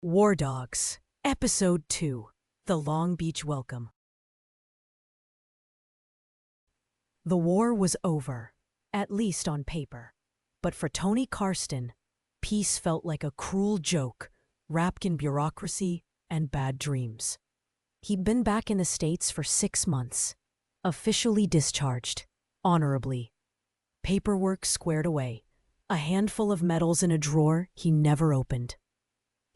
War Dogs, Episode 2, The Long Beach Welcome. The war was over, at least on paper. But for Tony Karsten, peace felt like a cruel joke, wrapped in bureaucracy and bad dreams. He'd been back in the States for 6 months, officially discharged, honorably. Paperwork squared away, a handful of medals in a drawer he never opened.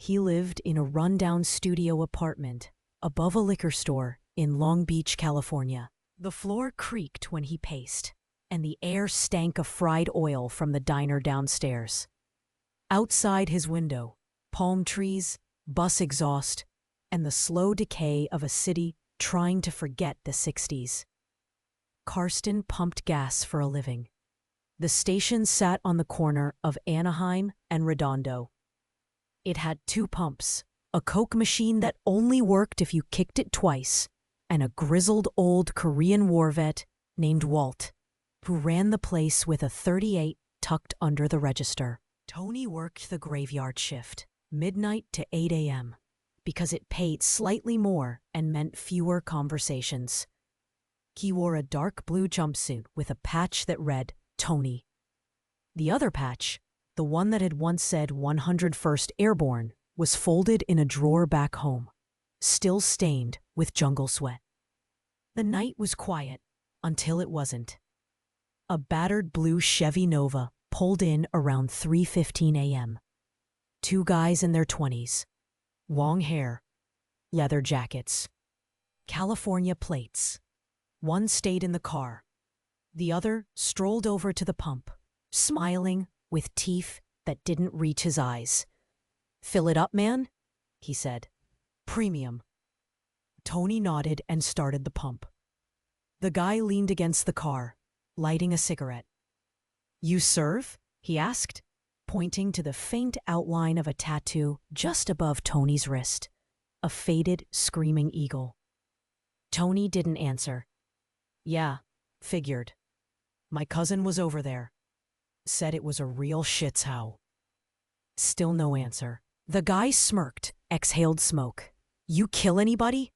He lived in a rundown studio apartment above a liquor store in Long Beach, California. The floor creaked when he paced, and the air stank of fried oil from the diner downstairs. Outside his window, palm trees, bus exhaust, and the slow decay of a city trying to forget the 60s. Karsten pumped gas for a living. The station sat on the corner of Anaheim and Redondo. It had 2 pumps, a Coke machine that only worked if you kicked it twice, and a grizzled old Korean war vet named Walt, who ran the place with a .38 tucked under the register. Tony worked the graveyard shift, midnight to 8 a.m., because it paid slightly more and meant fewer conversations. He wore a dark blue jumpsuit with a patch that read, Tony. The other patch, the one that had once said 101st Airborne, was folded in a drawer back home, still stained with jungle sweat. The night was quiet until it wasn't. A battered blue Chevy Nova pulled in around 3:15 a.m. 2 guys in their 20s, long hair, leather jackets, California plates. One stayed in the car. The other strolled over to the pump, smiling with teeth that didn't reach his eyes. "Fill it up, man," he said. "Premium." Tony nodded and started the pump. The guy leaned against the car, lighting a cigarette. "You serve?" he asked, pointing to the faint outline of a tattoo just above Tony's wrist, a faded, screaming eagle. Tony didn't answer. "Yeah, figured. My cousin was over there. Said it was a real shits how." Still no answer. The guy smirked, exhaled smoke. "You kill anybody?"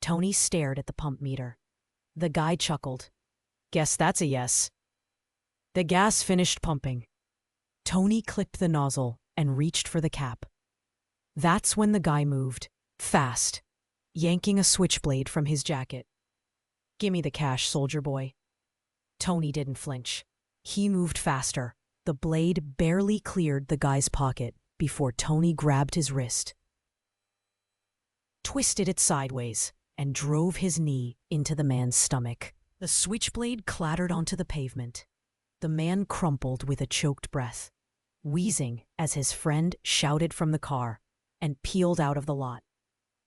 Tony stared at the pump meter. The guy chuckled. "Guess that's a yes." The gas finished pumping. Tony clicked the nozzle and reached for the cap. That's when the guy moved, fast, yanking a switchblade from his jacket. "Gimme the cash, soldier boy." Tony didn't flinch. He moved faster. The blade barely cleared the guy's pocket before Tony grabbed his wrist, twisted it sideways, and drove his knee into the man's stomach. The switchblade clattered onto the pavement. The man crumpled with a choked breath, wheezing as his friend shouted from the car and peeled out of the lot,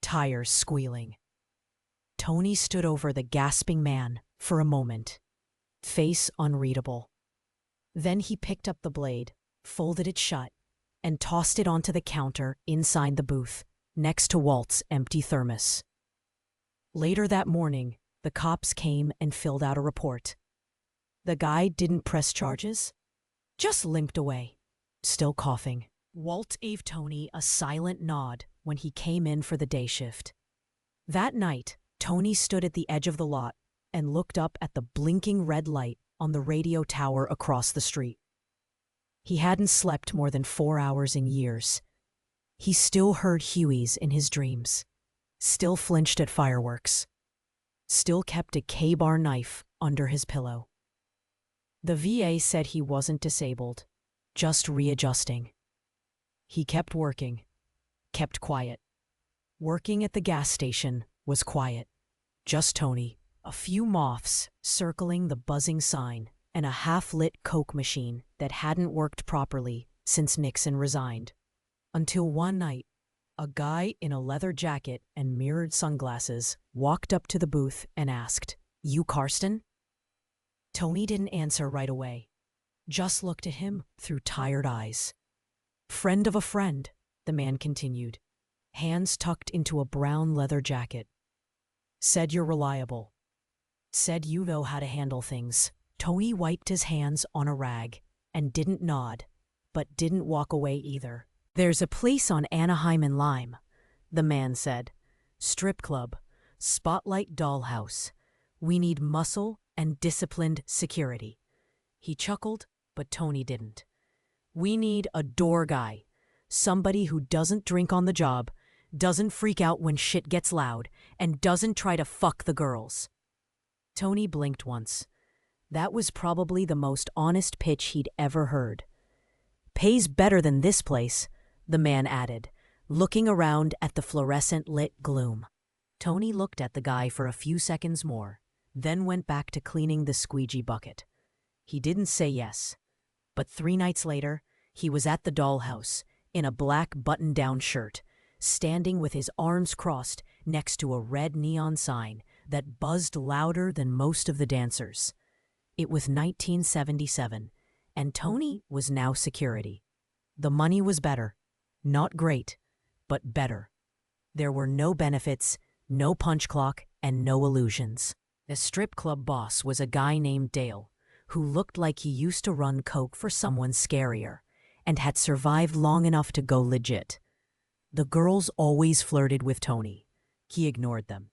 tires squealing. Tony stood over the gasping man for a moment, face unreadable. Then he picked up the blade, folded it shut, and tossed it onto the counter inside the booth, next to Walt's empty thermos. Later that morning, the cops came and filled out a report. The guy didn't press charges, just limped away, still coughing. Walt gave Tony a silent nod when he came in for the day shift. That night, Tony stood at the edge of the lot and looked up at the blinking red light on the radio tower across the street. He hadn't slept more than 4 hours in years. He still heard Hueys in his dreams, still flinched at fireworks, still kept a K-bar knife under his pillow. The VA said he wasn't disabled, just readjusting. He kept working, kept quiet. Working at the gas station was quiet. Just Tony, a few moths circling the buzzing sign, and a half-lit Coke machine that hadn't worked properly since Nixon resigned. Until one night, a guy in a leather jacket and mirrored sunglasses walked up to the booth and asked, "You Karsten?" Tony didn't answer right away, just looked at him through tired eyes. "Friend of a friend," the man continued, hands tucked into a brown leather jacket. "Said you're reliable. Said you know how to handle things." Tony wiped his hands on a rag and didn't nod, but didn't walk away either. There's a place on Anaheim and Lime, the man said. Strip club, Spotlight Dollhouse. We need muscle and disciplined security. He chuckled, but Tony didn't. We need a door guy, somebody who doesn't drink on the job, doesn't freak out when shit gets loud, and doesn't try to fuck the girls. Tony blinked once. That was probably the most honest pitch he'd ever heard. Pays better than this place, the man added, looking around at the fluorescent-lit gloom. Tony looked at the guy for a few seconds more, then went back to cleaning the squeegee bucket. He didn't say yes, but 3 nights later, he was at the dollhouse, in a black button-down shirt, standing with his arms crossed next to a red neon sign that buzzed louder than most of the dancers. It was 1977, and Tony was now security. The money was better. Not great, but better. There were no benefits, no punch clock, and no illusions. The strip club boss was a guy named Dale, who looked like he used to run coke for someone scarier, and had survived long enough to go legit. The girls always flirted with Tony. He ignored them.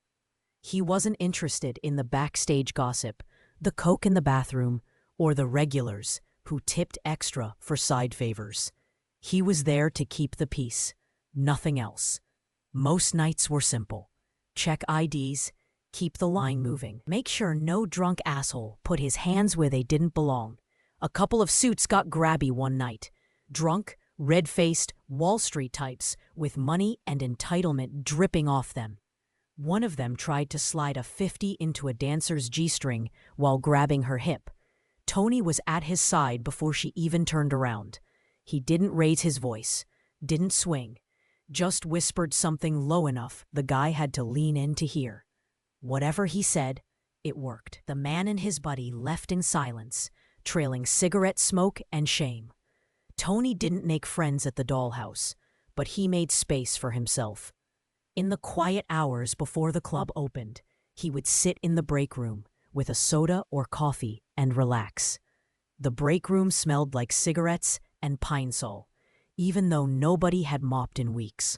He wasn't interested in the backstage gossip, the coke in the bathroom, or the regulars who tipped extra for side favors. He was there to keep the peace, nothing else. Most nights were simple. Check IDs, keep the line moving. Make sure no drunk asshole put his hands where they didn't belong. A couple of suits got grabby one night. Drunk, red-faced Wall Street types with money and entitlement dripping off them. One of them tried to slide a 50 into a dancer's G-string while grabbing her hip. Tony was at his side before she even turned around. He didn't raise his voice, didn't swing, just whispered something low enough the guy had to lean in to hear. Whatever he said, it worked. The man and his buddy left in silence, trailing cigarette smoke and shame. Tony didn't make friends at the dollhouse, but he made space for himself. In the quiet hours before the club opened, he would sit in the break room with a soda or coffee and relax. The break room smelled like cigarettes and Pine Sol, even though nobody had mopped in weeks.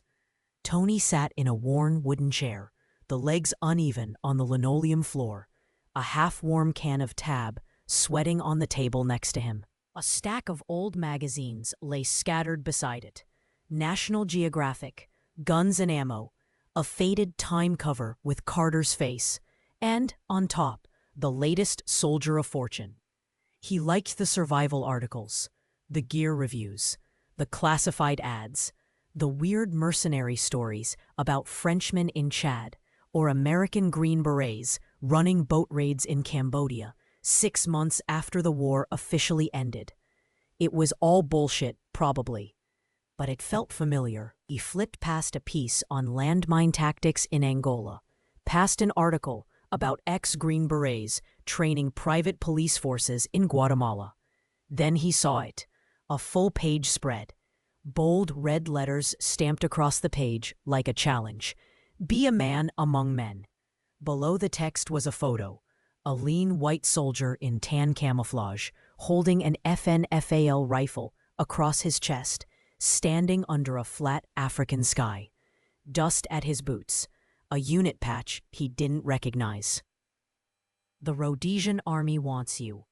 Tony sat in a worn wooden chair, the legs uneven on the linoleum floor, a half-warm can of Tab sweating on the table next to him. A stack of old magazines lay scattered beside it. National Geographic, Guns and Ammo, a faded Time cover with Carter's face, and, on top, the latest Soldier of Fortune. He liked the survival articles, the gear reviews, the classified ads, the weird mercenary stories about Frenchmen in Chad or American Green Berets running boat raids in Cambodia 6 months after the war officially ended. It was all bullshit, probably, but it felt familiar. He flipped past a piece on landmine tactics in Angola, past an article about ex-Green Berets training private police forces in Guatemala. Then he saw it, a full-page spread, bold red letters stamped across the page like a challenge. Be a man among men. Below the text was a photo, a lean white soldier in tan camouflage, holding an FNFAL rifle across his chest, standing under a flat African sky. Dust at his boots, a unit patch he didn't recognize. The Rhodesian Army wants you.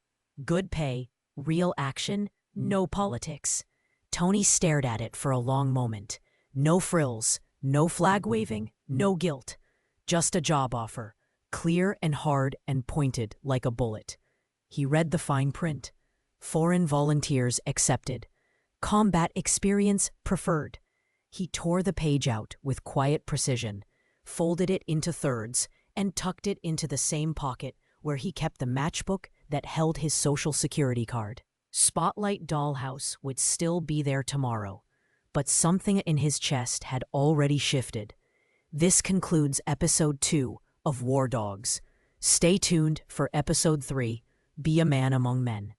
Good pay, real action, no politics. Tony stared at it for a long moment. No frills, no flag waving, no guilt. Just a job offer, clear and hard and pointed like a bullet. He read the fine print. Foreign volunteers accepted. Combat experience preferred. He tore the page out with quiet precision, folded it into thirds, and tucked it into the same pocket where he kept the matchbook that held his Social Security card. Spotlight Dollhouse would still be there tomorrow, but something in his chest had already shifted. This concludes Episode 2 of War Dogs. Stay tuned for Episode 3, Be a Man Among Men.